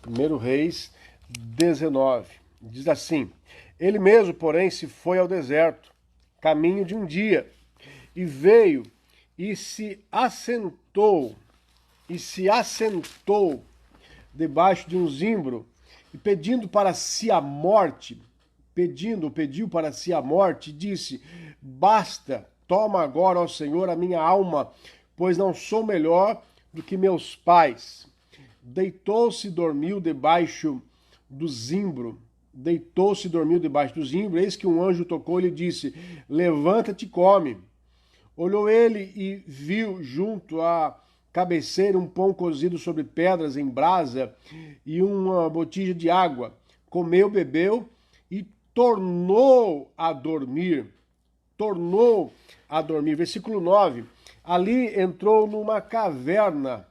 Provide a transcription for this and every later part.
1 Reis 19. Diz assim: Ele mesmo, porém, se foi ao deserto, caminho de um dia, e veio e se assentou debaixo de um zimbro, e pediu para si a morte, disse: Basta, toma agora, ó Senhor, a minha alma, pois não sou melhor do que meus pais. Deitou-se e dormiu debaixo do zimbro. Eis que um anjo tocou e lhe disse: Levanta-te e come. Olhou ele e viu junto à cabeceira um pão cozido sobre pedras em brasa e uma botija de água. Comeu, bebeu e tornou a dormir. Versículo 9. Ali entrou numa caverna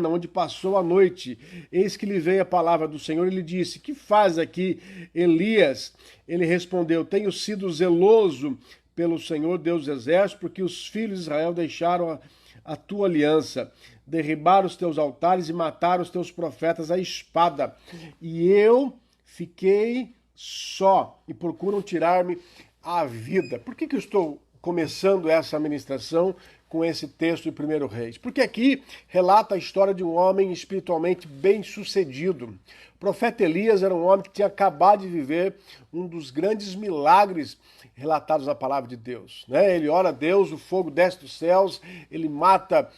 onde passou a noite. Eis que lhe veio a palavra do Senhor e lhe disse: Que faz aqui, Elias? Ele respondeu: Tenho sido zeloso pelo Senhor Deus dos Exércitos, porque os filhos de Israel deixaram a tua aliança, derribaram os teus altares e mataram os teus profetas à espada. E eu fiquei só e procuram tirar-me a vida. Por que eu estou começando essa ministração com esse texto de 1 Reis? Porque aqui relata a história de um homem espiritualmente bem-sucedido. O profeta Elias era um homem que tinha acabado de viver um dos grandes milagres relatados na palavra de Deus, né? Ele ora a Deus, o fogo desce dos céus, ele mata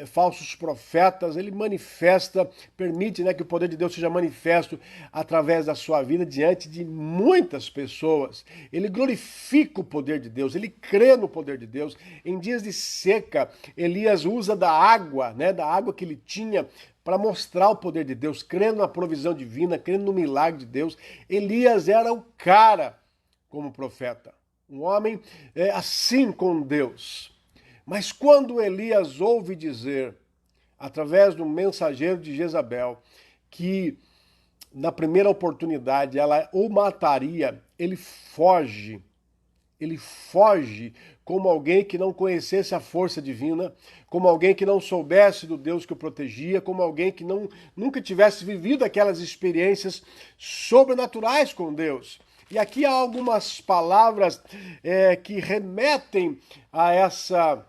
falsos profetas, ele manifesta, permite, né, que o poder de Deus seja manifesto através da sua vida diante de muitas pessoas. Ele glorifica o poder de Deus, ele crê no poder de Deus. Em dias de seca, Elias usa da água, né, da água que ele tinha, para mostrar o poder de Deus, crendo na provisão divina, crendo no milagre de Deus. Elias era o cara como profeta. Um homem assim com Deus. Mas quando Elias ouve dizer, através do mensageiro de Jezabel, que na primeira oportunidade ela o mataria, ele foge. Ele foge como alguém que não conhecesse a força divina, como alguém que não soubesse do Deus que o protegia, como alguém que nunca tivesse vivido aquelas experiências sobrenaturais com Deus. E aqui há algumas palavras que remetem a essa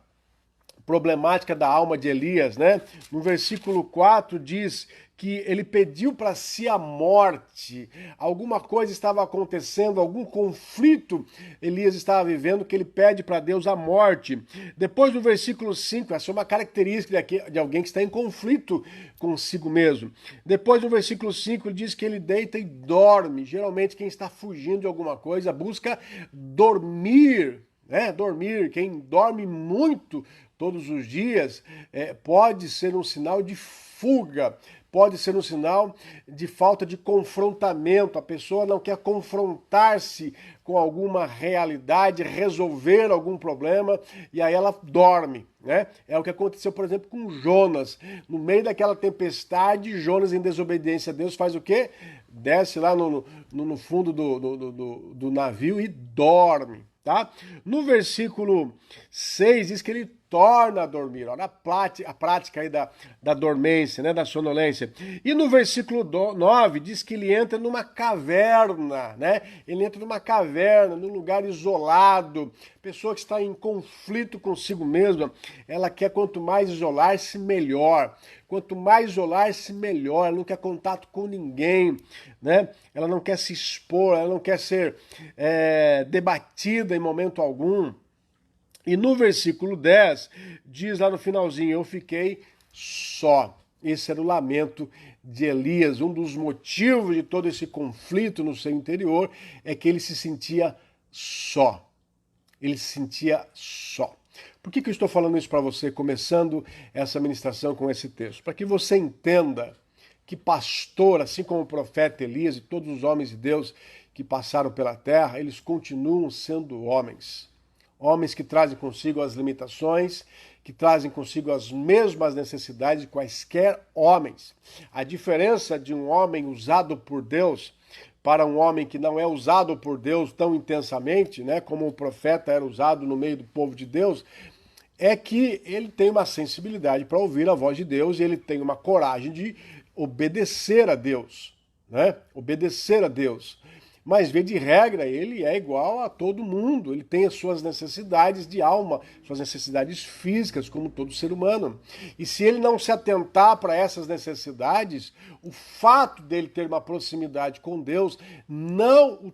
problemática da alma de Elias, né? No versículo 4 diz que ele pediu para si a morte. Alguma coisa estava acontecendo, algum conflito Elias estava vivendo, que ele pede para Deus a morte. Depois do versículo 5, essa é uma característica de alguém que está em conflito consigo mesmo. Depois do versículo 5, ele diz que ele deita e dorme. Geralmente quem está fugindo de alguma coisa busca dormir, né? Dormir. Quem dorme muito todos os dias pode ser um sinal de fuga, pode ser um sinal de falta de confrontamento. A pessoa não quer confrontar-se com alguma realidade, resolver algum problema, e aí ela dorme, né? É o que aconteceu, por exemplo, com Jonas. No meio daquela tempestade, Jonas, em desobediência a Deus, faz o quê? Desce lá no fundo do navio e dorme. Tá? No versículo 6 diz que ele torna a dormir. Olha a prática aí da dormência, né? Da sonolência. E no versículo 9 diz que ele entra numa caverna, né? Ele entra numa caverna, num lugar isolado. Pessoa que está em conflito consigo mesma, ela quer quanto mais isolar-se, melhor. Quanto mais isolar-se, melhor. Ela não quer contato com ninguém, né? Ela não quer se expor, ela não quer ser debatida em momento algum. E no versículo 10, diz lá no finalzinho: eu fiquei só. Esse era o lamento de Elias. Um dos motivos de todo esse conflito no seu interior é que ele se sentia só. Ele se sentia só. Por que eu estou falando isso para você, começando essa ministração com esse texto? Para que você entenda que pastor, assim como o profeta Elias e todos os homens de Deus que passaram pela terra, eles continuam sendo homens. Homens que trazem consigo as limitações, que trazem consigo as mesmas necessidades de quaisquer homens. A diferença de um homem usado por Deus para um homem que não é usado por Deus tão intensamente, né, como o profeta era usado no meio do povo de Deus, é que ele tem uma sensibilidade para ouvir a voz de Deus e ele tem uma coragem de obedecer a Deus, né? Obedecer a Deus. Mas, via de regra, ele é igual a todo mundo. Ele tem as suas necessidades de alma, suas necessidades físicas, como todo ser humano. E se ele não se atentar para essas necessidades, o fato dele ter uma proximidade com Deus não o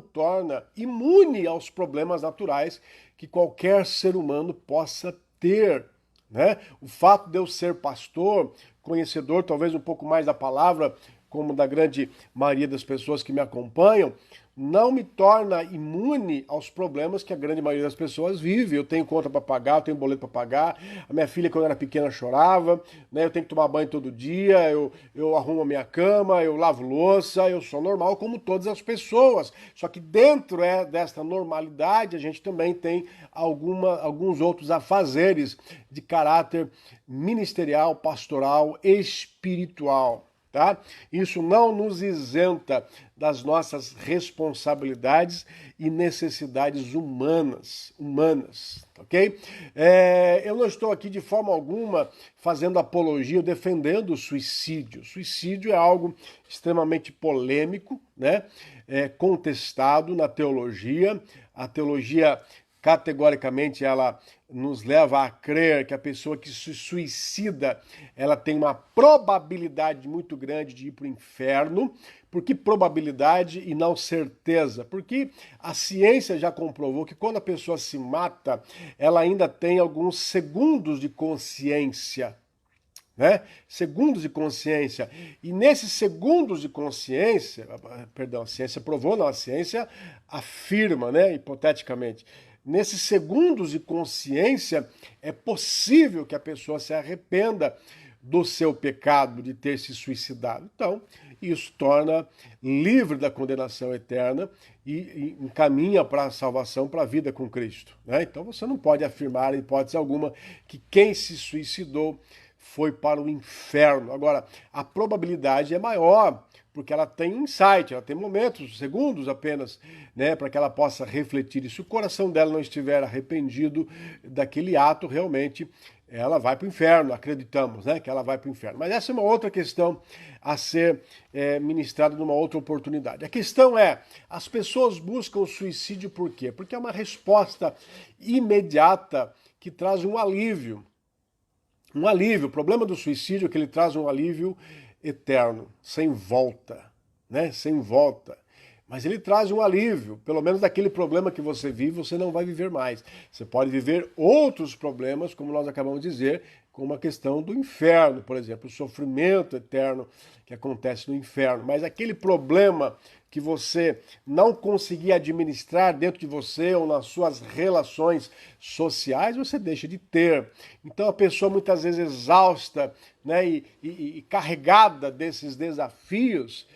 torna imune aos problemas naturais que qualquer ser humano possa ter, né? O fato de eu ser pastor, conhecedor talvez um pouco mais da palavra, como da grande maioria das pessoas que me acompanham, não me torna imune aos problemas que a grande maioria das pessoas vive. Eu tenho conta para pagar, eu tenho boleto para pagar, a minha filha quando era pequena chorava, né? Eu tenho que tomar banho todo dia, eu arrumo a minha cama, eu lavo louça, eu sou normal como todas as pessoas. Só que dentro desta normalidade a gente também tem alguns outros afazeres de caráter ministerial, pastoral, espiritual. Tá? Isso não nos isenta das nossas responsabilidades e necessidades humanas, ok? Eu não estou aqui de forma alguma fazendo apologia ou defendendo o suicídio. O suicídio é algo extremamente polêmico, né? Contestado na teologia. A teologia categoricamente ela nos leva a crer que a pessoa que se suicida, ela tem uma probabilidade muito grande de ir para o inferno. Por que probabilidade e não certeza? Porque a ciência já comprovou que quando a pessoa se mata, ela ainda tem alguns segundos de consciência, né? Segundos de consciência. E nesses segundos de consciência, perdão, a ciência provou, não, a ciência afirma, né, hipoteticamente, nesses segundos de consciência, é possível que a pessoa se arrependa do seu pecado de ter se suicidado. Então, isso torna livre da condenação eterna e encaminha para a salvação, para a vida com Cristo, né? Então, você não pode afirmar, em hipótese alguma, que quem se suicidou foi para o inferno. Agora, a probabilidade é maior, porque ela tem um insight, ela tem momentos, segundos apenas, né, para que ela possa refletir. E se o coração dela não estiver arrependido daquele ato, realmente ela vai para o inferno, acreditamos, né, que ela vai para o inferno. Mas essa é uma outra questão a ser ministrada numa outra oportunidade. A questão é, as pessoas buscam o suicídio por quê? Porque é uma resposta imediata que traz um alívio. Um alívio. O problema do suicídio é que ele traz um alívio eterno, sem volta, né? Sem volta. Mas ele traz um alívio, pelo menos daquele problema que você vive, você não vai viver mais. Você pode viver outros problemas, como nós acabamos de dizer, como a questão do inferno, por exemplo, o sofrimento eterno que acontece no inferno. Mas aquele problema que você não conseguir administrar dentro de você ou nas suas relações sociais, você deixa de ter. Então a pessoa muitas vezes exausta, né, e carregada desses desafios,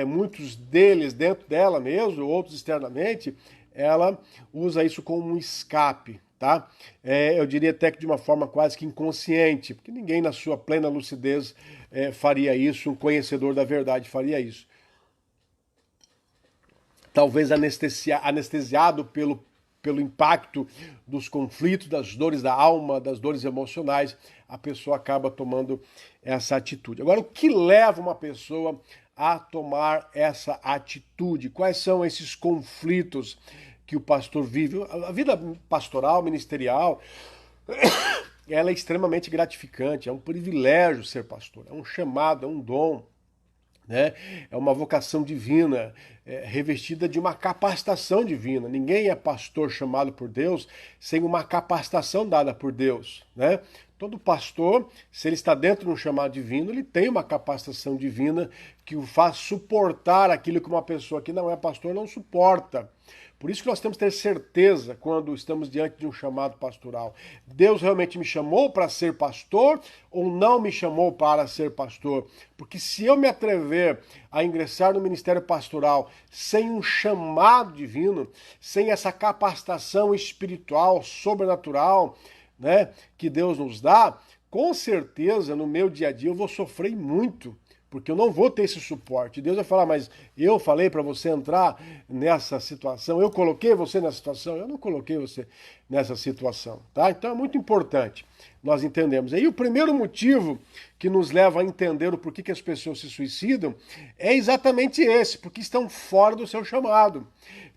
muitos deles dentro dela mesmo, outros externamente, ela usa isso como um escape. Tá? Eu diria até que de uma forma quase que inconsciente, porque ninguém na sua plena lucidez faria isso, um conhecedor da verdade faria isso. Talvez anestesiado pelo impacto dos conflitos, das dores da alma, das dores emocionais, a pessoa acaba tomando essa atitude. Agora, o que leva uma pessoa a tomar essa atitude? Quais são esses conflitos que o pastor vive? A vida pastoral, ministerial, ela é extremamente gratificante, é um privilégio ser pastor, é um chamado, é um dom, né? É uma vocação divina, revestida de uma capacitação divina. Ninguém é pastor chamado por Deus sem uma capacitação dada por Deus, né? Todo pastor, se ele está dentro de um chamado divino, ele tem uma capacitação divina que o faz suportar aquilo que uma pessoa que não é pastor não suporta. Por isso que nós temos que ter certeza quando estamos diante de um chamado pastoral. Deus realmente me chamou para ser pastor ou não me chamou para ser pastor? Porque se eu me atrever a ingressar no ministério pastoral sem um chamado divino, sem essa capacitação espiritual, sobrenatural, né, que Deus nos dá, com certeza no meu dia a dia eu vou sofrer muito porque eu não vou ter esse suporte. Deus vai falar, mas eu falei para você entrar nessa situação, eu coloquei você nessa situação, eu não coloquei você nessa situação, tá? Então é muito importante nós entendemos. Aí o primeiro motivo que nos leva a entender o porquê que as pessoas se suicidam é exatamente esse, porque estão fora do seu chamado.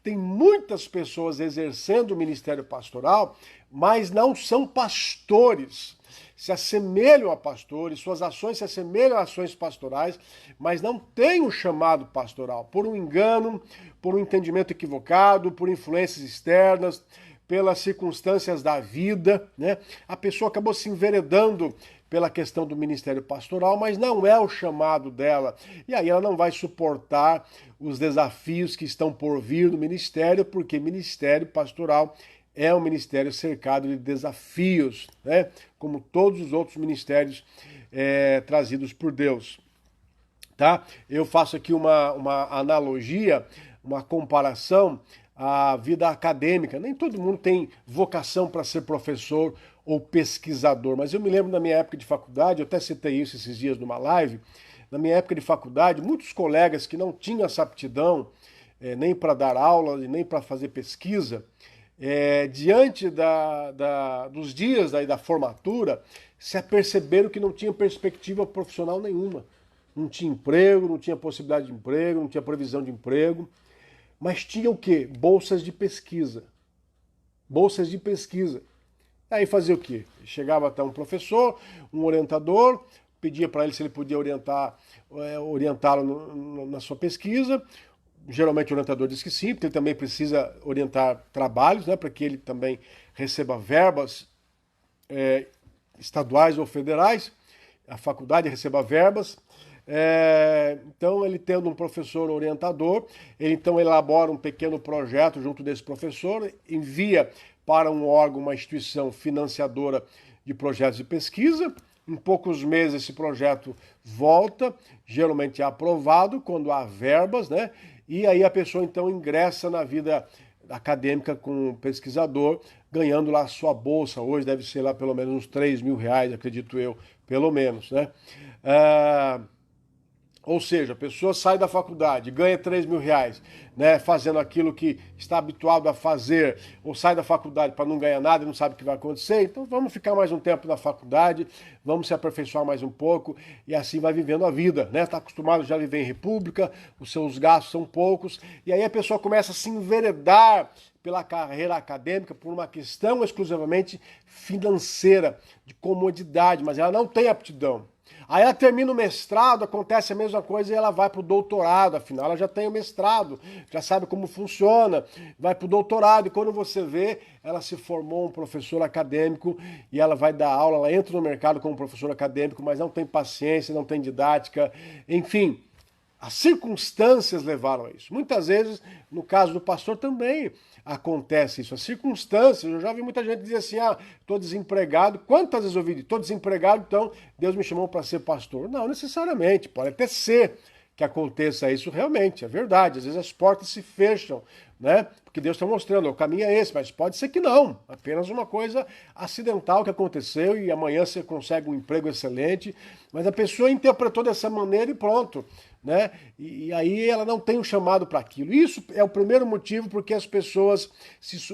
Tem muitas pessoas exercendo o ministério pastoral, mas não são pastores. Se assemelham a pastores, suas ações se assemelham a ações pastorais, mas não têm um chamado pastoral, por um engano, por um entendimento equivocado, por influências externas, pelas circunstâncias da vida, né? A pessoa acabou se enveredando pela questão do ministério pastoral, mas não é o chamado dela. E aí ela não vai suportar os desafios que estão por vir no ministério, porque ministério pastoral é um ministério cercado de desafios, né? Como todos os outros ministérios trazidos por Deus. Tá? Eu faço aqui uma analogia, uma comparação à vida acadêmica. Nem todo mundo tem vocação para ser professor ou pesquisador, mas eu me lembro da minha época de faculdade, eu até citei isso esses dias numa live, na minha época de faculdade, muitos colegas que não tinham essa aptidão nem para dar aula e nem para fazer pesquisa, diante dos dias da formatura, se aperceberam que não tinha perspectiva profissional nenhuma. Não tinha emprego, não tinha possibilidade de emprego, não tinha previsão de emprego, mas tinha o quê? Bolsas de pesquisa. Bolsas de pesquisa. Aí fazia o quê? Chegava até um professor, um orientador, pedia para ele se ele podia orientá-lo na sua pesquisa. Geralmente o orientador diz que sim, porque ele também precisa orientar trabalhos, né, para que ele também receba verbas estaduais ou federais, a faculdade receba verbas. Então, ele tendo um professor orientador, ele então elabora um pequeno projeto junto desse professor, envia para um órgão, uma instituição financiadora de projetos de pesquisa. Em poucos meses esse projeto volta, geralmente é aprovado quando há verbas, né? E aí a pessoa então ingressa na vida acadêmica com um pesquisador, ganhando lá a sua bolsa. Hoje deve ser lá pelo menos uns 3 mil reais, acredito eu, pelo menos, né? Ou seja, a pessoa sai da faculdade, ganha 3 mil reais, né, fazendo aquilo que está habituado a fazer, ou sai da faculdade para não ganhar nada e não sabe o que vai acontecer, então vamos ficar mais um tempo na faculdade, vamos se aperfeiçoar mais um pouco, e assim vai vivendo a vida, né? Está acostumado já a viver em república, os seus gastos são poucos, e aí a pessoa começa a se enveredar pela carreira acadêmica por uma questão exclusivamente financeira, de comodidade, mas ela não tem aptidão. Aí ela termina o mestrado, acontece a mesma coisa e ela vai para o doutorado, afinal ela já tem o mestrado, já sabe como funciona, vai para o doutorado e quando você vê, ela se formou um professor acadêmico e ela vai dar aula, ela entra no mercado como professor acadêmico, mas não tem paciência, não tem didática, enfim, as circunstâncias levaram a isso. Muitas vezes, no caso do pastor também acontece isso, as circunstâncias. Eu já vi muita gente dizer assim, estou desempregado. Quantas vezes eu ouvi, estou desempregado, então Deus me chamou para ser pastor. Não necessariamente, pode até ser que aconteça isso realmente, é verdade. Às vezes as portas se fecham, né? Porque Deus está mostrando, o caminho é esse, mas pode ser que não. Apenas uma coisa acidental que aconteceu e amanhã você consegue um emprego excelente, mas a pessoa interpretou dessa maneira e pronto, né? E aí ela não tem um chamado para aquilo. Isso é o primeiro motivo porque as pessoas,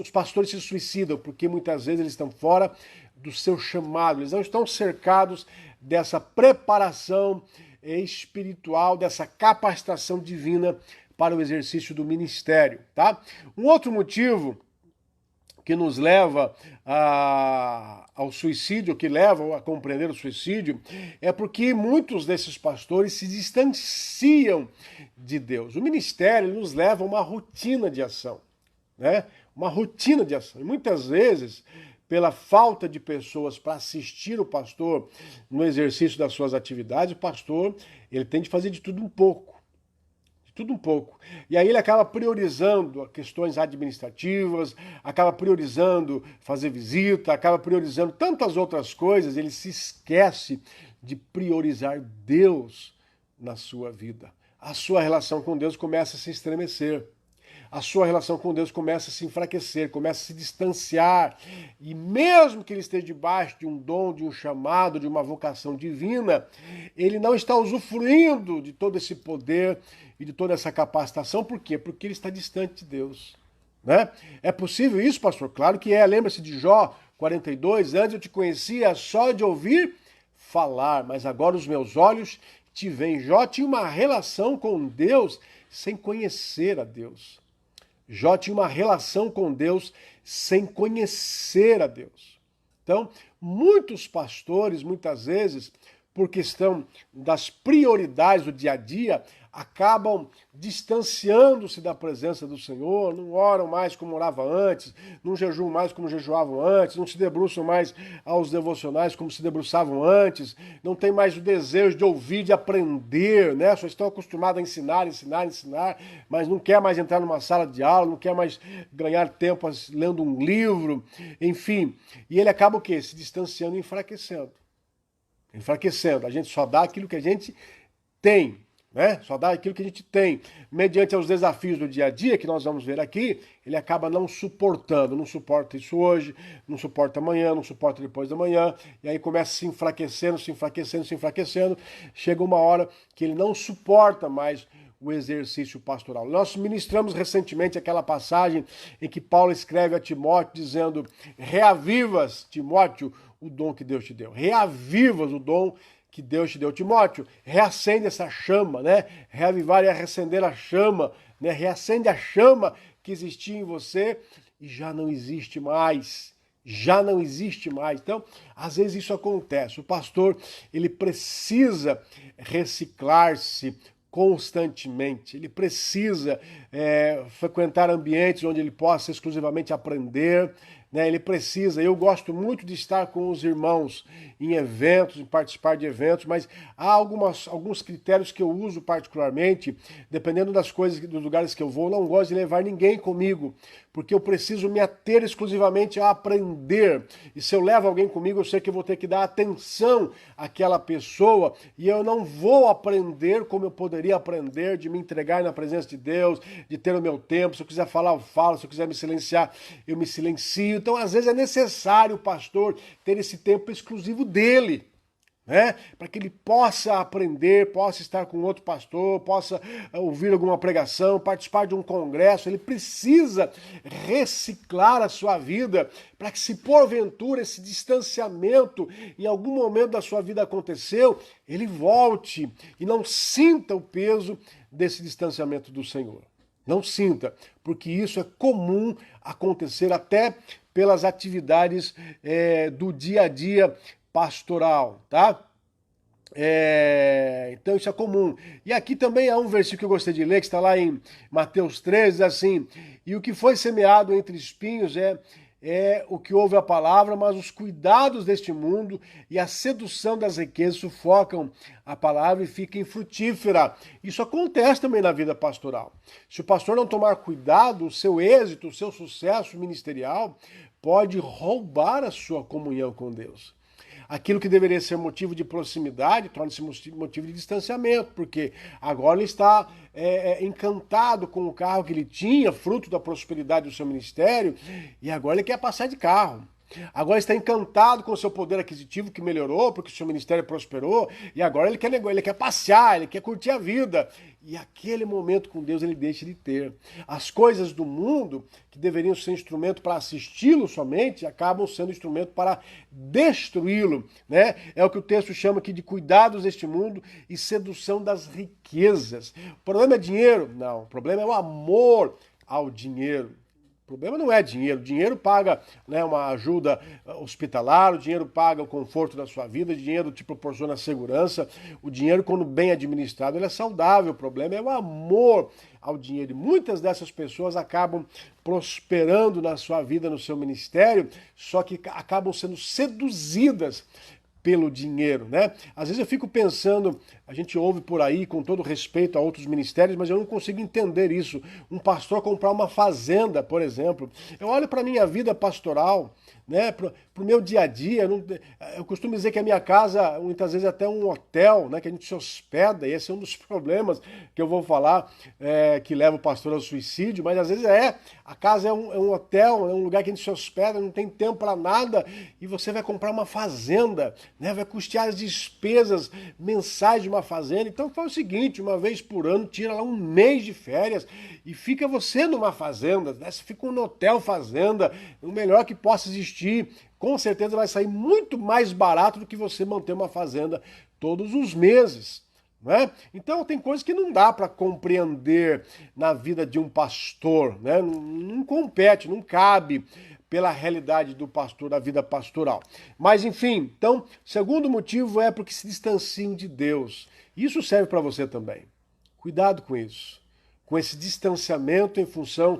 os pastores se suicidam, porque muitas vezes eles estão fora do seu chamado, eles não estão cercados dessa preparação espiritual, dessa capacitação divina para o exercício do ministério, tá? Um outro motivo que nos leva ao suicídio, que leva a compreender o suicídio, é porque muitos desses pastores se distanciam de Deus. O ministério nos leva a uma rotina de ação, né? Uma rotina de ação. E muitas vezes, pela falta de pessoas para assistir o pastor no exercício das suas atividades, o pastor ele tem de fazer de tudo um pouco. Tudo um pouco. E aí ele acaba priorizando questões administrativas, acaba priorizando fazer visita, acaba priorizando tantas outras coisas, ele se esquece de priorizar Deus na sua vida. A sua relação com Deus começa a se estremecer. a sua relação com Deus começa a se enfraquecer, começa a se distanciar. E mesmo que ele esteja debaixo de um dom, de um chamado, de uma vocação divina, ele não está usufruindo de todo esse poder e de toda essa capacitação. Por quê? Porque ele está distante de Deus. Né? É possível isso, pastor? Claro que é. Lembra-se de Jó 42? Antes eu te conhecia só de ouvir falar, mas agora os meus olhos te veem. Jó tinha uma relação com Deus sem conhecer a Deus. Jó tinha uma relação com Deus sem conhecer a Deus. Então, muitos pastores, muitas vezes, por questão das prioridades do dia a dia, acabam distanciando-se da presença do Senhor, não oram mais como oravam antes, não jejuam mais como jejuavam antes, não se debruçam mais aos devocionais como se debruçavam antes, não tem mais o desejo de ouvir, de aprender, né? Só estão acostumados a ensinar, mas não quer mais entrar numa sala de aula, não quer mais ganhar tempo lendo um livro, enfim. E ele acaba o quê? Se distanciando e enfraquecendo. A gente só dá aquilo que a gente tem. Né? Só dá aquilo que a gente tem. Mediante aos desafios do dia a dia, que nós vamos ver aqui, ele acaba não suportando. Não suporta isso hoje, não suporta amanhã, não suporta depois da manhã. E aí começa se enfraquecendo. Chega uma hora que ele não suporta mais o exercício pastoral. Nós ministramos recentemente aquela passagem em que Paulo escreve a Timóteo dizendo: reavivas, Timóteo, o dom que Deus te deu. Reavivas o dom que Deus te deu. Timóteo, reacende essa chama, né? Reavivar é reacender a chama, né? Reacende a chama que existia em você e já não existe mais. Então, às vezes isso acontece. O pastor, ele precisa reciclar-se constantemente. Ele precisa frequentar ambientes onde ele possa exclusivamente aprender, né? Ele precisa. Eu gosto muito de estar com os irmãos em eventos, em participar de eventos, mas há alguns critérios que eu uso particularmente, dependendo das coisas, dos lugares que eu vou. Eu não gosto de levar ninguém comigo, porque eu preciso me ater exclusivamente a aprender. E se eu levo alguém comigo, eu sei que eu vou ter que dar atenção àquela pessoa e eu não vou aprender como eu poderia aprender, de me entregar na presença de Deus, de ter o meu tempo. Se eu quiser falar, eu falo. Se eu quiser me silenciar, eu me silencio. Então, às vezes é necessário o pastor ter esse tempo exclusivo dele, né? Para que ele possa aprender, possa estar com outro pastor, possa ouvir alguma pregação, participar de um congresso. Ele precisa reciclar a sua vida para que, se porventura esse distanciamento em algum momento da sua vida aconteceu, ele volte e não sinta o peso desse distanciamento do Senhor. Não sinta, porque isso é comum acontecer até pelas atividades do dia a dia pastoral, tá? Então isso é comum. E aqui também há um versículo que eu gostei de ler, que está lá em Mateus 13, assim: e o que foi semeado entre espinhos é o que ouve a palavra, mas os cuidados deste mundo e a sedução das riquezas sufocam a palavra e fica infrutífera. Isso acontece também na vida pastoral. Se o pastor não tomar cuidado, o seu êxito, o seu sucesso ministerial pode roubar a sua comunhão com Deus. Aquilo que deveria ser motivo de proximidade torna-se motivo de distanciamento, porque agora ele está encantado com o carro que ele tinha, fruto da prosperidade do seu ministério, e agora ele quer passar de carro. Agora está encantado com o seu poder aquisitivo que melhorou, porque o seu ministério prosperou, e agora ele quer passear, ele quer curtir a vida. E aquele momento com Deus ele deixa de ter. As coisas do mundo, que deveriam ser instrumento para assisti-lo somente, acabam sendo instrumento para destruí-lo, né? É o que o texto chama aqui de cuidados deste mundo e sedução das riquezas. O problema é dinheiro? Não, o problema é o amor ao dinheiro. O problema não é dinheiro. O dinheiro paga, né, uma ajuda hospitalar, o dinheiro paga o conforto da sua vida, o dinheiro te proporciona segurança. O dinheiro, quando bem administrado, ele é saudável. O problema é o amor ao dinheiro. E muitas dessas pessoas acabam prosperando na sua vida, no seu ministério, só que acabam sendo seduzidas pelo dinheiro, né? Às vezes eu fico pensando, a gente ouve por aí, com todo respeito a outros ministérios, mas eu não consigo entender isso. Um pastor comprar uma fazenda, por exemplo. Eu olho para a minha vida pastoral, né, para o meu dia a dia. Eu costumo dizer que a minha casa, muitas vezes, é até um hotel, né, que a gente se hospeda, e esse é um dos problemas que eu vou falar, que leva o pastor ao suicídio, mas às vezes a casa é um hotel, é um lugar que a gente se hospeda, não tem tempo para nada, e você vai comprar uma fazenda, né, vai custear as despesas mensais de uma fazenda. Então faz o seguinte, uma vez por ano, tira lá um mês de férias e fica você numa fazenda, né? Você fica no hotel fazenda, o melhor que possa existir. Com certeza vai sair muito mais barato do que você manter uma fazenda todos os meses. Né? Então tem coisas que não dá para compreender na vida de um pastor, né? Não compete, não cabe pela realidade do pastor, da vida pastoral. Mas enfim, então, segundo motivo é porque se distanciam de Deus. Isso serve para você também. Cuidado com isso. Com esse distanciamento em função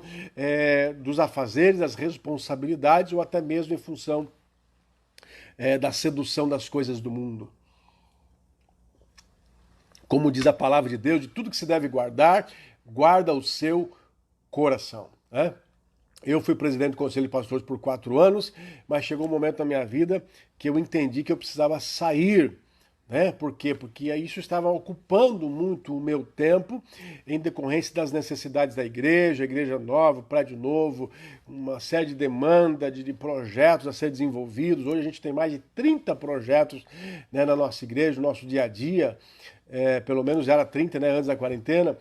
dos afazeres, das responsabilidades, ou até mesmo em função da sedução das coisas do mundo. Como diz a palavra de Deus, de tudo que se deve guardar, guarda o seu coração. Né? Eu fui presidente do Conselho de Pastores por 4 anos, mas chegou um momento na minha vida que eu entendi que eu precisava sair. Né? Por quê? Porque isso estava ocupando muito o meu tempo em decorrência das necessidades da igreja nova, prédio novo, uma série de demanda de projetos a ser desenvolvidos. Hoje a gente tem mais de 30 projetos, né, na nossa igreja, no nosso dia a dia. Pelo menos era 30, né, antes da quarentena.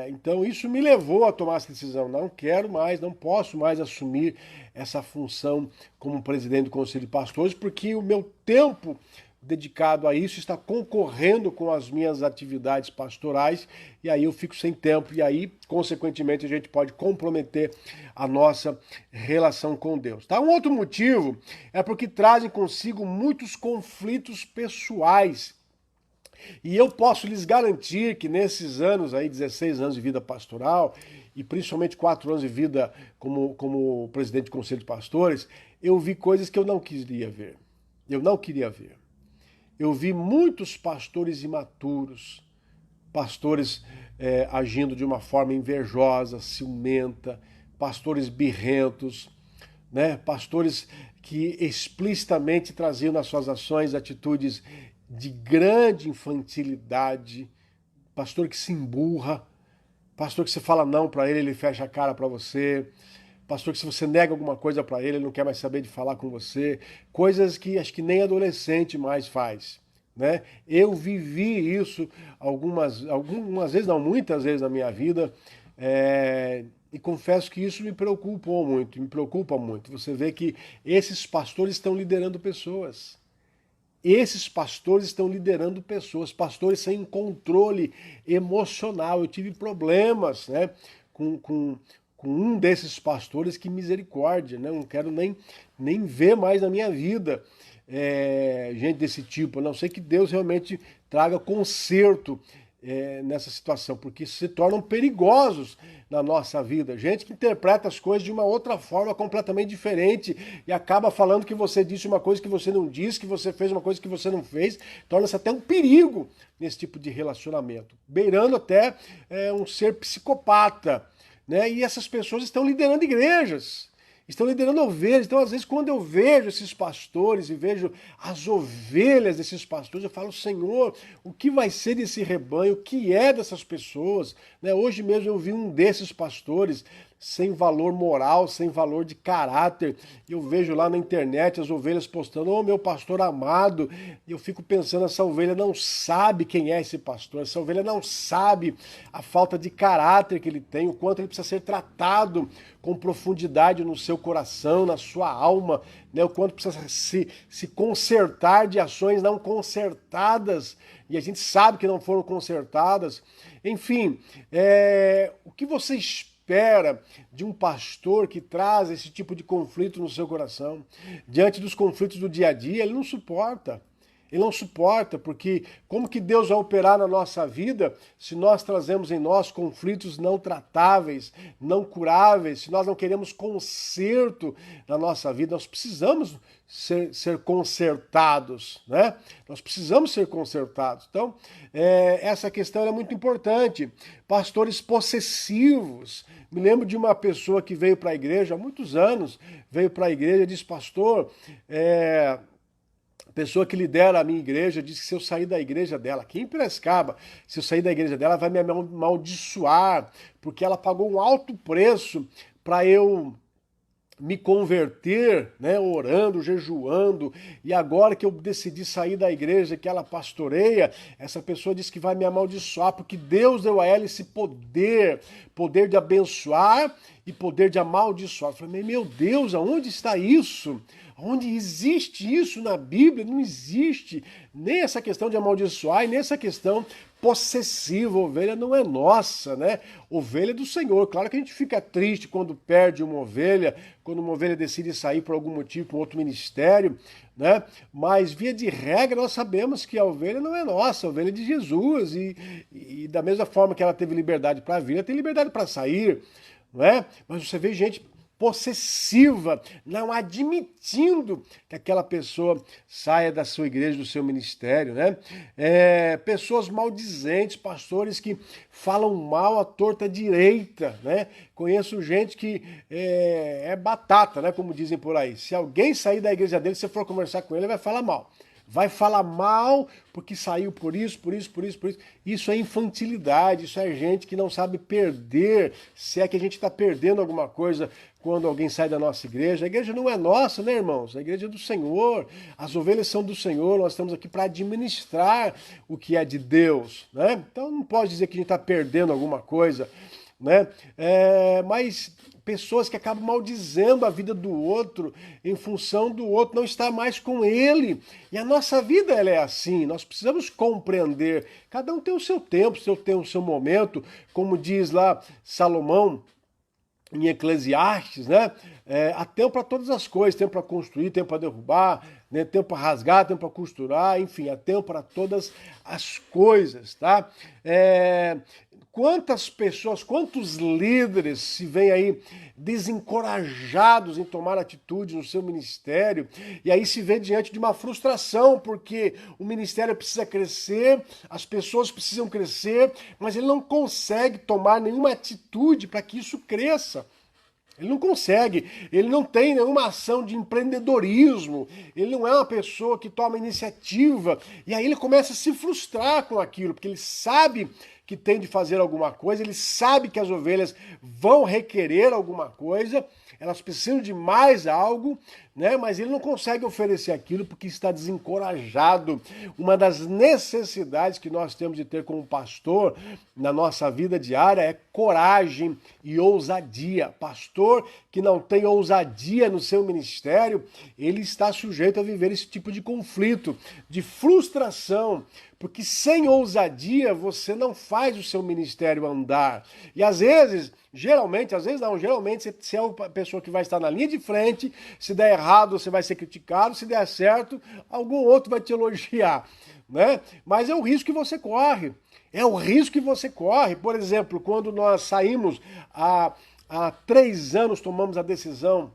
Então isso me levou a tomar essa decisão. Não quero mais, não posso mais assumir essa função como presidente do Conselho de Pastores, porque o meu tempo dedicado a isso está concorrendo com as minhas atividades pastorais, e aí eu fico sem tempo, e aí, consequentemente, a gente pode comprometer a nossa relação com Deus. Tá? Um outro motivo é porque trazem consigo muitos conflitos pessoais. E eu posso lhes garantir que nesses anos aí, 16 anos de vida pastoral, e principalmente 4 anos de vida como presidente do Conselho de Pastores, eu vi coisas que eu não queria ver. Eu não queria ver. Eu vi muitos pastores imaturos, pastores agindo de uma forma invejosa, ciumenta, pastores birrentos, né? Pastores que explicitamente traziam nas suas ações atitudes de grande infantilidade, pastor que se emburra, pastor que você fala não para ele fecha a cara para você, pastor que se você nega alguma coisa para ele não quer mais saber de falar com você, coisas que acho que nem adolescente mais faz. Né? Eu vivi isso algumas vezes, não, muitas vezes na minha vida, e confesso que isso me preocupa muito. Você vê que esses pastores estão liderando pessoas. Esses pastores estão liderando pessoas, pastores sem controle emocional. Eu tive problemas, né, com um desses pastores, que misericórdia, né? Não quero nem ver mais na minha vida gente desse tipo, a não ser que Deus realmente traga conserto nessa situação, porque se tornam perigosos na nossa vida. Gente que interpreta as coisas de uma outra forma completamente diferente e acaba falando que você disse uma coisa que você não disse, que você fez uma coisa que você não fez, torna-se até um perigo nesse tipo de relacionamento, beirando até um ser psicopata. Né? E essas pessoas estão liderando igrejas, estão liderando ovelhas. Então, às vezes, quando eu vejo esses pastores e vejo as ovelhas desses pastores, eu falo, Senhor, o que vai ser desse rebanho? O que é dessas pessoas? Né? Hoje mesmo eu vi um desses pastores sem valor moral, sem valor de caráter. Eu vejo lá na internet as ovelhas postando, ô meu pastor amado, e eu fico pensando, essa ovelha não sabe quem é esse pastor, essa ovelha não sabe a falta de caráter que ele tem, o quanto ele precisa ser tratado com profundidade no seu coração, na sua alma, né? O quanto precisa se consertar de ações não consertadas, e a gente sabe que não foram consertadas. Enfim, o que você espera de um pastor que traz esse tipo de conflito no seu coração? Diante dos conflitos do dia a dia, ele não suporta. Ele não suporta, porque como que Deus vai operar na nossa vida se nós trazemos em nós conflitos não tratáveis, não curáveis, se nós não queremos conserto na nossa vida? Nós precisamos ser consertados, né? Nós precisamos ser consertados. Então, essa questão é muito importante. Pastores possessivos. Me lembro de uma pessoa que veio para a igreja há muitos anos, veio para a igreja e disse, pastor, a pessoa que lidera a minha igreja disse que se eu sair da igreja dela, aqui em Piracicaba, se eu sair da igreja dela, vai me amaldiçoar, porque ela pagou um alto preço para eu me converter, né, orando, jejuando, e agora que eu decidi sair da igreja que ela pastoreia, essa pessoa disse que vai me amaldiçoar, porque Deus deu a ela esse poder de abençoar e poder de amaldiçoar. Eu falei, meu Deus, aonde está isso? Onde existe isso na Bíblia? Não existe nem essa questão de amaldiçoar e nem essa questão possessiva. Ovelha não é nossa, né? Ovelha é do Senhor. Claro que a gente fica triste quando perde uma ovelha, quando uma ovelha decide sair por algum motivo para outro ministério, né? Mas, via de regra, nós sabemos que a ovelha não é nossa, a ovelha é de Jesus. E da mesma forma que ela teve liberdade para vir, ela tem liberdade para sair, não é? Mas você vê gente possessiva, não admitindo que aquela pessoa saia da sua igreja, do seu ministério, né? Pessoas maldizentes, pastores que falam mal à torta direita, né? Conheço gente que é batata, né? Como dizem por aí. Se alguém sair da igreja dele, se você for conversar com ele, ele vai falar mal. Vai falar mal porque saiu por isso. Isso é infantilidade, isso é gente que não sabe perder, se é que a gente está perdendo alguma coisa quando alguém sai da nossa igreja. A igreja não é nossa, né, irmãos? A igreja é do Senhor, as ovelhas são do Senhor, nós estamos aqui para administrar o que é de Deus, né? Então não pode dizer que a gente está perdendo alguma coisa, né? Mas pessoas que acabam maldizendo a vida do outro em função do outro não estar mais com ele. E a nossa vida ela é assim, nós precisamos compreender. Cada um tem o seu tempo, tem o seu momento, como diz lá Salomão em Eclesiastes, né? Há tempo para todas as coisas, tempo para construir, tempo para derrubar, né? Tempo para rasgar, tempo para costurar, enfim, há tempo para todas as coisas, tá? Quantas pessoas, quantos líderes se veem aí desencorajados em tomar atitude no seu ministério, e aí se vê diante de uma frustração, porque o ministério precisa crescer, as pessoas precisam crescer, mas ele não consegue tomar nenhuma atitude para que isso cresça. Ele não consegue, ele não tem nenhuma ação de empreendedorismo, ele não é uma pessoa que toma iniciativa, e aí ele começa a se frustrar com aquilo, porque ele sabe que tem de fazer alguma coisa, ele sabe que as ovelhas vão requerer alguma coisa, elas precisam de mais algo, né? Mas ele não consegue oferecer aquilo porque está desencorajado. Uma das necessidades que nós temos de ter como pastor na nossa vida diária é coragem e ousadia. Pastor que não tem ousadia no seu ministério, ele está sujeito a viver esse tipo de conflito, de frustração, porque sem ousadia você não faz o seu ministério andar. E às vezes, geralmente você é a pessoa que vai estar na linha de frente, se der errado você vai ser criticado, se der certo, algum outro vai te elogiar, né? Mas é o risco que você corre, Por exemplo, quando nós saímos há 3 anos, tomamos a decisão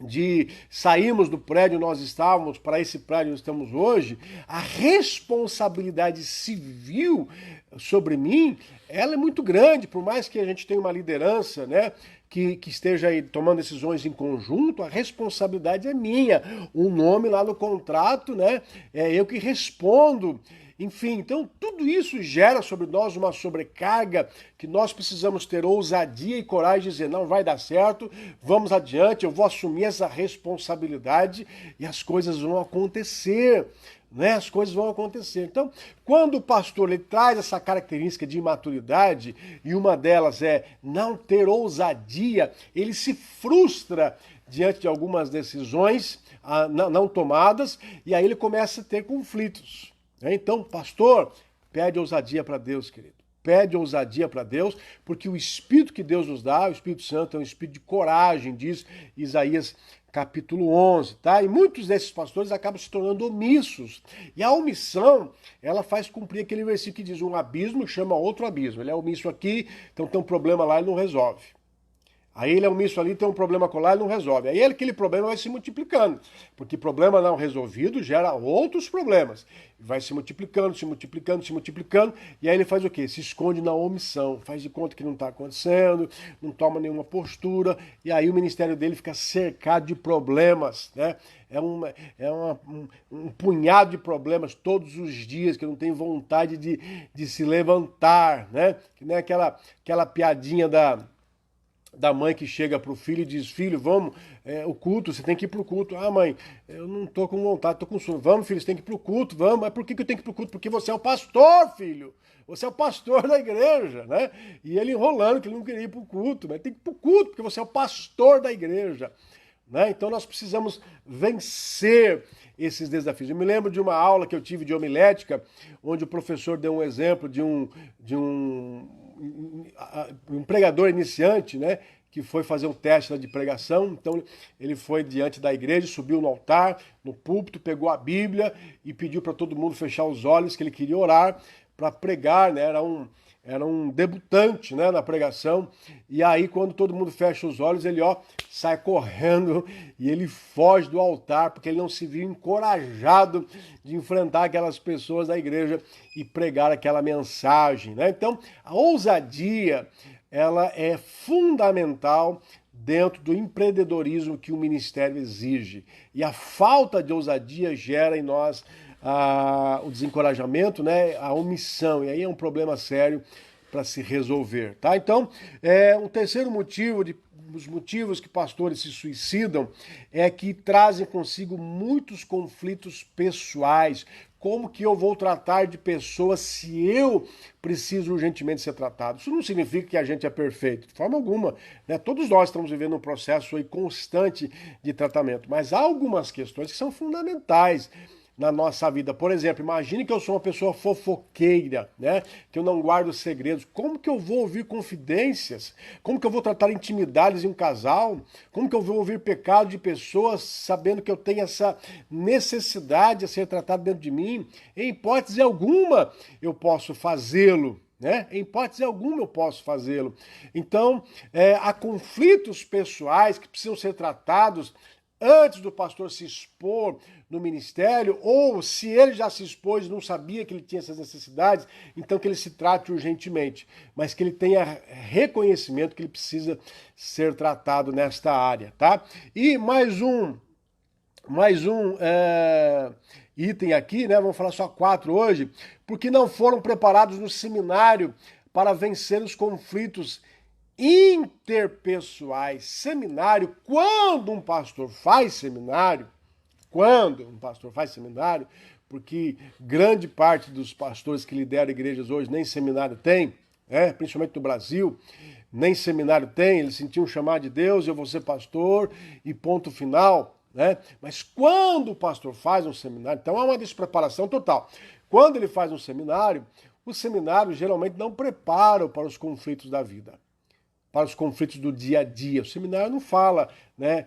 de sairmos do prédio onde nós estávamos para esse prédio onde estamos hoje, a responsabilidade civil sobre mim, ela é muito grande, por mais que a gente tenha uma liderança, né, que esteja aí tomando decisões em conjunto, a responsabilidade é minha. O nome lá no contrato, né, é eu que respondo. Enfim, então tudo isso gera sobre nós uma sobrecarga que nós precisamos ter ousadia e coragem de dizer, não vai dar certo, vamos adiante, eu vou assumir essa responsabilidade e as coisas vão acontecer, né? As coisas vão acontecer. Então, quando o pastor ele traz essa característica de imaturidade, e uma delas é não ter ousadia, ele se frustra diante de algumas decisões não tomadas, e aí ele começa a ter conflitos. Então, pastor, pede ousadia para Deus, querido. Pede ousadia para Deus, porque o Espírito que Deus nos dá, o Espírito Santo, é um Espírito de coragem, diz Isaías capítulo 11, tá? E muitos desses pastores acabam se tornando omissos. E a omissão, ela faz cumprir aquele versículo que diz: um abismo chama outro abismo. Ele é omisso aqui, então tem um problema lá, ele não resolve. Aí ele é omisso ali, tem um problema colar, ele não resolve. Aí aquele problema vai se multiplicando, porque problema não resolvido gera outros problemas. Vai se multiplicando, se multiplicando, se multiplicando, e aí ele faz o quê? Se esconde na omissão, faz de conta que não está acontecendo, não toma nenhuma postura, e aí o ministério dele fica cercado de problemas, né? Um punhado de problemas todos os dias, que não tem vontade de se levantar, né? Que nem aquela piadinha da mãe que chega pro filho e diz: filho, vamos, o culto, você tem que ir pro culto. Ah, mãe, eu não tô com vontade, tô com sono. Vamos, filho, você tem que ir pro culto, vamos. Mas por que eu tenho que ir pro culto? Porque você é o pastor, filho. Você é o pastor da igreja, né? E ele enrolando que ele não queria ir pro culto, mas tem que ir pro culto, porque você é o pastor da igreja, né? Então nós precisamos vencer esses desafios. Eu me lembro de uma aula que eu tive de homilética, onde o professor deu um exemplo de um pregador iniciante, né, que foi fazer um teste de pregação. Então ele foi diante da igreja, subiu no altar, no púlpito, pegou a Bíblia e pediu para todo mundo fechar os olhos, que ele queria orar para pregar, né? Era um debutante, né, na pregação. E aí, quando todo mundo fecha os olhos, ele sai correndo e ele foge do altar, porque ele não se viu encorajado de enfrentar aquelas pessoas da igreja e pregar aquela mensagem, né? Então, a ousadia, ela é fundamental dentro do empreendedorismo que o ministério exige. E a falta de ousadia gera em nós o desencorajamento, né, a omissão, e aí é um problema sério para se resolver, tá? Então, um terceiro motivo, os motivos que pastores se suicidam, é que trazem consigo muitos conflitos pessoais. Como que eu vou tratar de pessoas se eu preciso urgentemente ser tratado? Isso não significa que a gente é perfeito, de forma alguma, né? Todos nós estamos vivendo um processo aí constante de tratamento, mas há algumas questões que são fundamentais na nossa vida. Por exemplo, imagine que eu sou uma pessoa fofoqueira, né? Que eu não guardo segredos. Como que eu vou ouvir confidências? Como que eu vou tratar intimidades em um casal? Como que eu vou ouvir pecado de pessoas sabendo que eu tenho essa necessidade de ser tratado dentro de mim? Em hipótese alguma eu posso fazê-lo, né? Em hipótese alguma eu posso fazê-lo. Então, há conflitos pessoais que precisam ser tratados antes do pastor se expor no ministério, ou se ele já se expôs e não sabia que ele tinha essas necessidades, então que ele se trate urgentemente, mas que ele tenha reconhecimento que ele precisa ser tratado nesta área, tá? E mais um item aqui, né? Vamos falar só 4 hoje, porque não foram preparados no seminário para vencer os conflitos interpessoais. Seminário, quando um pastor faz seminário, porque grande parte dos pastores que lideram igrejas hoje nem seminário tem, principalmente no Brasil, nem seminário tem, eles sentiam um chamado de Deus, eu vou ser pastor e ponto final, né? Mas quando o pastor faz um seminário, então há uma despreparação total. Quando ele faz um seminário, o seminário geralmente não prepara para os conflitos da vida, para os conflitos do dia a dia. O seminário não fala, né,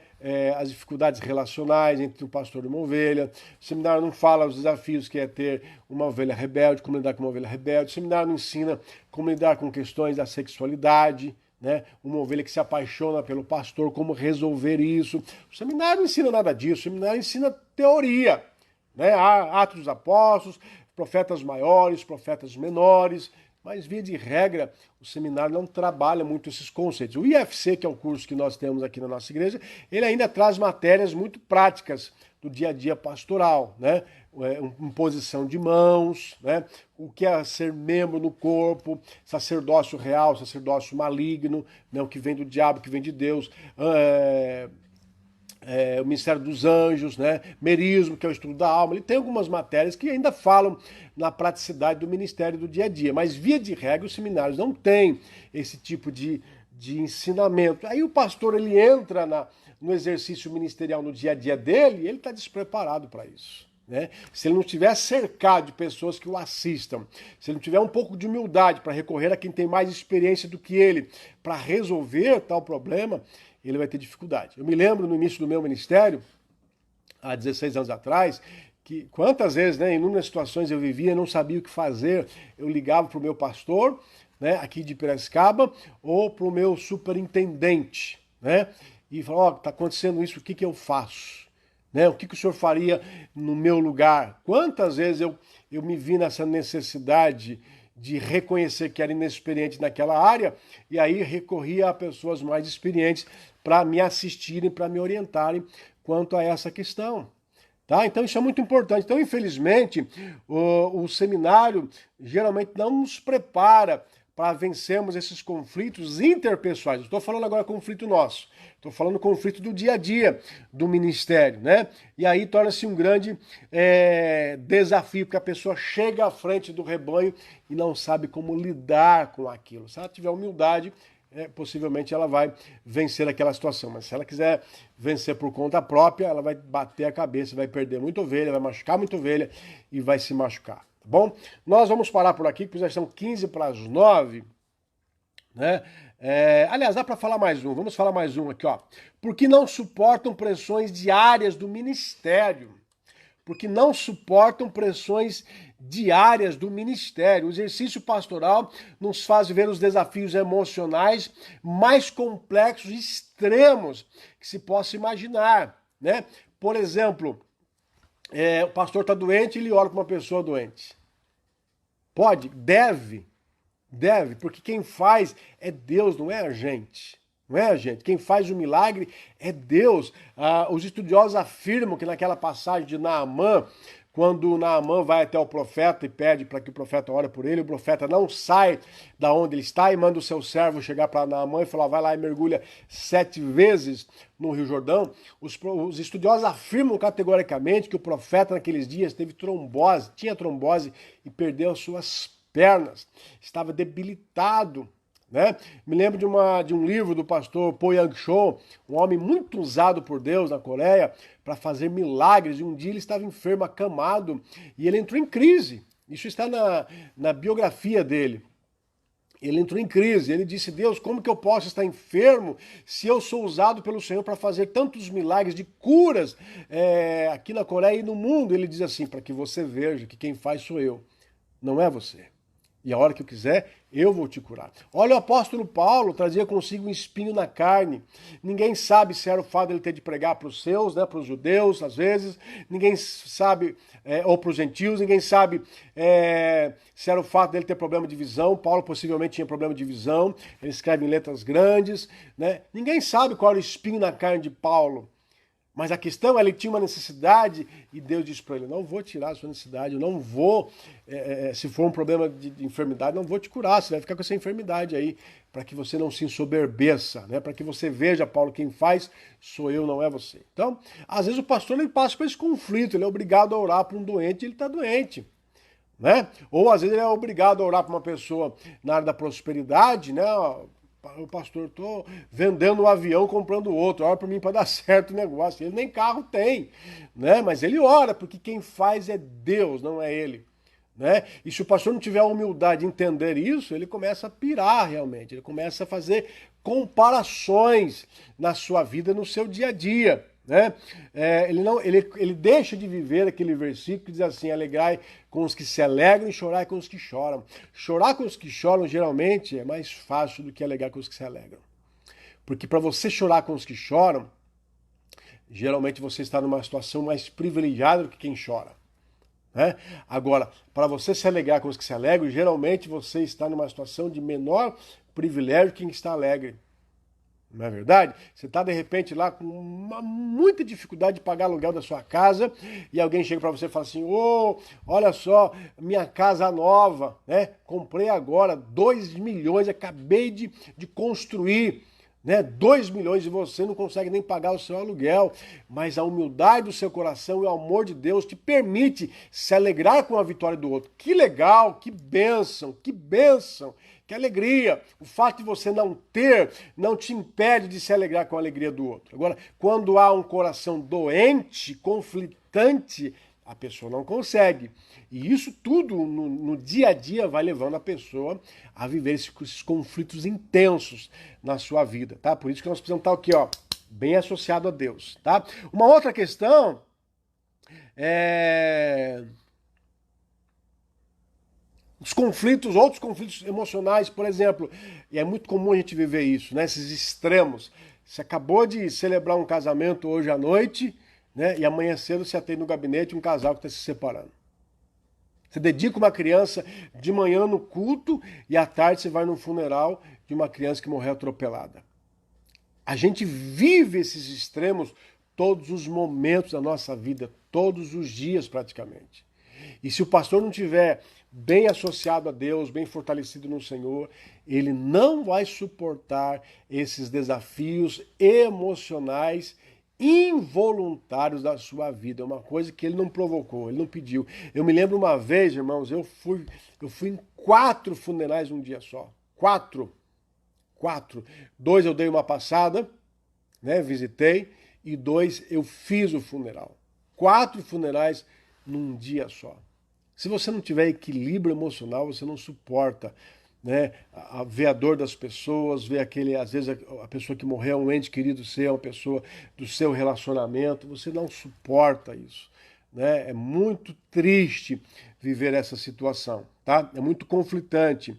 as dificuldades relacionais entre o pastor e uma ovelha. O seminário não fala os desafios que é ter uma ovelha rebelde, como lidar com uma ovelha rebelde. O seminário não ensina como lidar com questões da sexualidade, né, uma ovelha que se apaixona pelo pastor, como resolver isso. O seminário não ensina nada disso. O seminário ensina teoria, né, Atos dos Apóstolos, profetas maiores, profetas menores. Mas, via de regra, o seminário não trabalha muito esses conceitos. O IFC, que é o curso que nós temos aqui na nossa igreja, ele ainda traz matérias muito práticas do dia a dia pastoral, né? Imposição de mãos, né? O que é ser membro no corpo, sacerdócio real, sacerdócio maligno, né? O que vem do diabo, o que vem de Deus, o Ministério dos Anjos, né? Merismo, que é o estudo da alma. Ele tem algumas matérias que ainda falam na praticidade do ministério do dia a dia, mas via de regra os seminários não têm esse tipo de ensinamento. Aí o pastor ele entra no exercício ministerial no dia a dia dele e ele está despreparado para isso, né? Se ele não estiver cercado de pessoas que o assistam, se ele não tiver um pouco de humildade para recorrer a quem tem mais experiência do que ele para resolver tal problema, ele vai ter dificuldade. Eu me lembro no início do meu ministério, há 16 anos atrás, que quantas vezes, né, em inúmeras situações eu vivia, não sabia o que fazer, eu ligava para o meu pastor, né, aqui de Piracicaba, ou para o meu superintendente, né, e falava, ó, está acontecendo isso, o que eu faço? Né, o que o senhor faria no meu lugar? Quantas vezes eu me vi nessa necessidade de reconhecer que era inexperiente naquela área, e aí recorria a pessoas mais experientes para me assistirem, para me orientarem quanto a essa questão. Tá? Então isso é muito importante. Então, infelizmente, o seminário geralmente não nos prepara para vencermos esses conflitos interpessoais. Estou falando agora conflito nosso. Estou falando conflito do dia a dia do ministério, né? E aí torna-se um grande desafio, porque a pessoa chega à frente do rebanho e não sabe como lidar com aquilo. Se ela tiver humildade, possivelmente ela vai vencer aquela situação. Mas se ela quiser vencer por conta própria, ela vai bater a cabeça, vai perder muita ovelha, vai machucar muita ovelha e vai se machucar. Tá bom? Nós vamos parar por aqui, porque já são 15 para as 9. Né? Aliás, dá para falar mais um. Vamos falar mais um aqui, ó. Porque não suportam pressões diárias do ministério. Porque não suportam pressões diárias do ministério. O exercício pastoral nos faz ver os desafios emocionais mais complexos e extremos que se possa imaginar, né? Por exemplo, o pastor está doente e ele ora para uma pessoa doente. Pode? Deve, porque quem faz é Deus, não é a gente. Não é, gente? Quem faz o milagre é Deus. Os estudiosos afirmam que naquela passagem de Naamã, quando Naamã vai até o profeta e pede para que o profeta ore por ele, o profeta não sai da onde ele está e manda o seu servo chegar para Naamã e falar, vai lá e mergulha 7 vezes no Rio Jordão. Os estudiosos afirmam categoricamente que o profeta naqueles dias teve trombose, tinha trombose e perdeu as suas pernas, estava debilitado. Né? Me lembro de um livro do pastor Po Yang-cho, um homem muito usado por Deus na Coreia para fazer milagres, e um dia ele estava enfermo, acamado, e ele entrou em crise. Isso está na biografia dele. Ele entrou em crise, ele disse, Deus, como que eu posso estar enfermo se eu sou usado pelo Senhor para fazer tantos milagres de curas aqui na Coreia e no mundo? Ele diz assim, para que você veja que quem faz sou eu, não é você. E a hora que eu quiser, eu vou te curar. Olha, o apóstolo Paulo trazia consigo um espinho na carne. Ninguém sabe se era o fato de ele ter de pregar para os seus, né, para os judeus, às vezes. Ninguém sabe, ou para os gentios, ninguém sabe se era o fato dele ter problema de visão. Paulo possivelmente tinha problema de visão. Ele escreve em letras grandes. Né? Ninguém sabe qual era o espinho na carne de Paulo. Mas a questão, ele tinha uma necessidade e Deus disse para ele, não vou tirar a sua necessidade, eu não vou, se for um problema de enfermidade, não vou te curar, você vai ficar com essa enfermidade aí, para que você não se ensoberbeça, né? Para que você veja, Paulo, quem faz sou eu, não é você. Então, às vezes o pastor ele passa por esse conflito, ele é obrigado a orar para um doente e ele está doente. Né? Ou às vezes ele é obrigado a orar para uma pessoa na área da prosperidade, né? O pastor, estou vendendo um avião, comprando outro, ora para mim para dar certo o negócio. Ele nem carro tem, né? Mas ele ora, porque quem faz é Deus, não é ele. Né? E se o pastor não tiver a humildade de entender isso, ele começa a pirar realmente, ele começa a fazer comparações na sua vida, no seu dia a dia. Né? Ele deixa de viver aquele versículo que diz assim, alegrai com os que se alegram e chorai com os que choram. Chorar com os que choram geralmente é mais fácil do que alegrar com os que se alegram. Porque para você chorar com os que choram, geralmente você está numa situação mais privilegiada do que quem chora. Né? Agora, para você se alegrar com os que se alegram, geralmente você está numa situação de menor privilégio que quem está alegre. Não é verdade? Você está, de repente, lá com muita dificuldade de pagar aluguel da sua casa e alguém chega para você e fala assim, olha só, minha casa nova, né? Comprei agora 2 milhões, acabei de construir, né? 2 milhões e você não consegue nem pagar o seu aluguel, mas a humildade do seu coração e o amor de Deus te permite se alegrar com a vitória do outro. Que legal, que bênção, que bênção. Que alegria! O fato de você não ter, não te impede de se alegrar com a alegria do outro. Agora, quando há um coração doente, conflitante, A pessoa não consegue. E isso tudo no dia a dia vai levando a pessoa a viver esses conflitos intensos na sua vida, tá? Por isso que nós precisamos estar aqui, ó, bem associado a Deus, tá? Uma outra questão é outros conflitos emocionais, por exemplo, e é muito comum a gente viver isso, né? Esses extremos. Você acabou de celebrar um casamento hoje à noite, né? E amanhã cedo você atende no gabinete um casal que está se separando. Você dedica uma criança de manhã no culto e à tarde você vai no funeral de uma criança que morreu atropelada. A gente vive esses extremos todos os momentos da nossa vida, todos os dias praticamente. E se o pastor não tiver bem associado a Deus, bem fortalecido no Senhor, ele não vai suportar esses desafios emocionais involuntários da sua vida. É uma coisa que ele não provocou, ele não pediu. Eu me lembro uma vez, irmãos, eu fui em 4 funerais num dia só. 4. 2 eu dei uma passada, né, visitei, e 2 eu fiz o funeral. 4 funerais num dia só. Se você não tiver equilíbrio emocional, você não suporta, né, ver a dor das pessoas, ver às vezes a pessoa que morreu, um ente querido seu, uma pessoa do seu relacionamento, você não suporta isso, né? É muito triste viver essa situação, tá? É muito conflitante.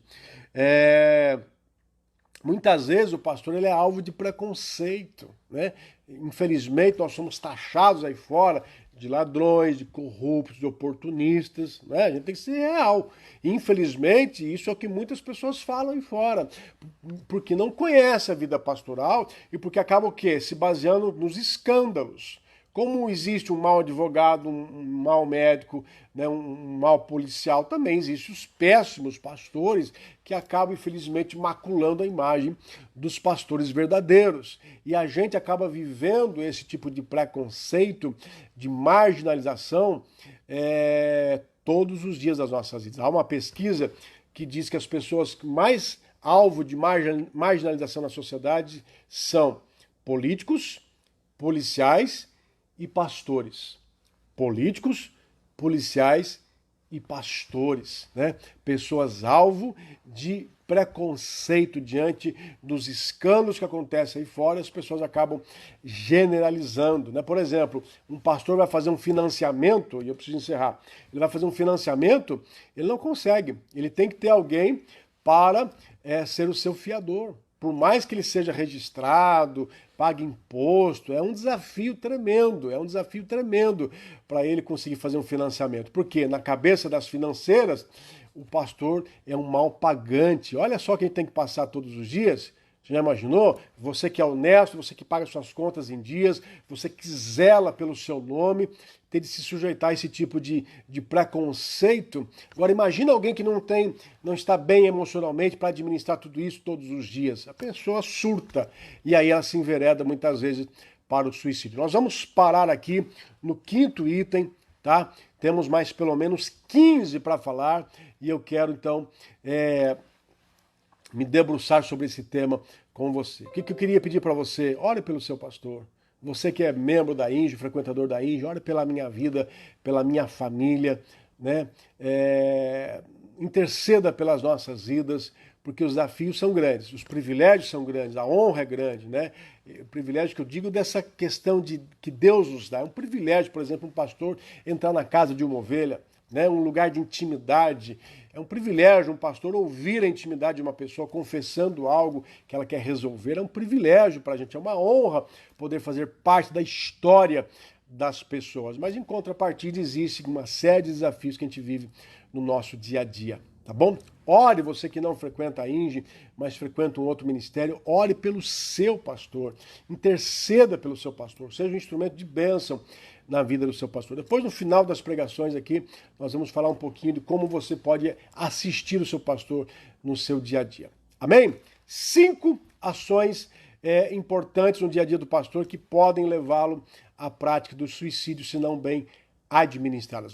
Muitas vezes o pastor ele é alvo de preconceito, né? Infelizmente nós somos taxados aí fora de ladrões, de corruptos, de oportunistas, né? A gente tem que ser real. Infelizmente isso é o que muitas pessoas falam aí fora, porque não conhecem a vida pastoral e porque acabam o quê? Se baseando nos escândalos. Como existe um mau advogado, um mau médico, né, um mau policial, também existem os péssimos pastores que acabam, infelizmente, maculando a imagem dos pastores verdadeiros. E a gente acaba vivendo esse tipo de preconceito, de marginalização, todos os dias das nossas vidas. Há uma pesquisa que diz que as pessoas mais alvo de marginalização na sociedade são políticos, policiais e pastores. Políticos, policiais e pastores, né? Pessoas alvo de preconceito diante dos escândalos que acontecem aí fora, as pessoas acabam generalizando, né? Por exemplo, um pastor vai fazer um financiamento, e eu preciso encerrar, ele vai fazer um financiamento, ele não consegue, ele tem que ter alguém para ser o seu fiador. Por mais que ele seja registrado, pague imposto, é um desafio tremendo para ele conseguir fazer um financiamento. Porque na cabeça das financeiras, o pastor é um mal pagante. Olha só quem tem que passar todos os dias. Você já imaginou? Você que é honesto, você que paga suas contas em dias, você que zela pelo seu nome, ter de se sujeitar a esse tipo de preconceito. Agora imagina alguém que não está bem emocionalmente para administrar tudo isso todos os dias. A pessoa surta e aí ela se envereda muitas vezes para o suicídio. Nós vamos parar aqui no 5º item, tá? Temos mais pelo menos 15 para falar e eu quero então me debruçar sobre esse tema com você. O que eu queria pedir para você? Ore pelo seu pastor. Você que é membro da INJE, frequentador da INJE, ore pela minha vida, pela minha família, né? Interceda pelas nossas vidas, porque os desafios são grandes, os privilégios são grandes, a honra é grande, né? O privilégio que eu digo dessa questão de que Deus nos dá. É um privilégio, por exemplo, um pastor entrar na casa de uma ovelha, né? Um lugar de intimidade. É um privilégio um pastor ouvir a intimidade de uma pessoa confessando algo que ela quer resolver. É um privilégio para a gente, é uma honra poder fazer parte da história das pessoas. Mas em contrapartida existe uma série de desafios que a gente vive no nosso dia a dia, tá bom? Ore, você que não frequenta a INJE, mas frequenta um outro ministério, ore pelo seu pastor, interceda pelo seu pastor, seja um instrumento de bênção na vida do seu pastor. Depois, no final das pregações aqui, nós vamos falar um pouquinho de como você pode assistir o seu pastor no seu dia a dia. Amém? 5 ações importantes no dia a dia do pastor que podem levá-lo à prática do suicídio, se não bem administradas.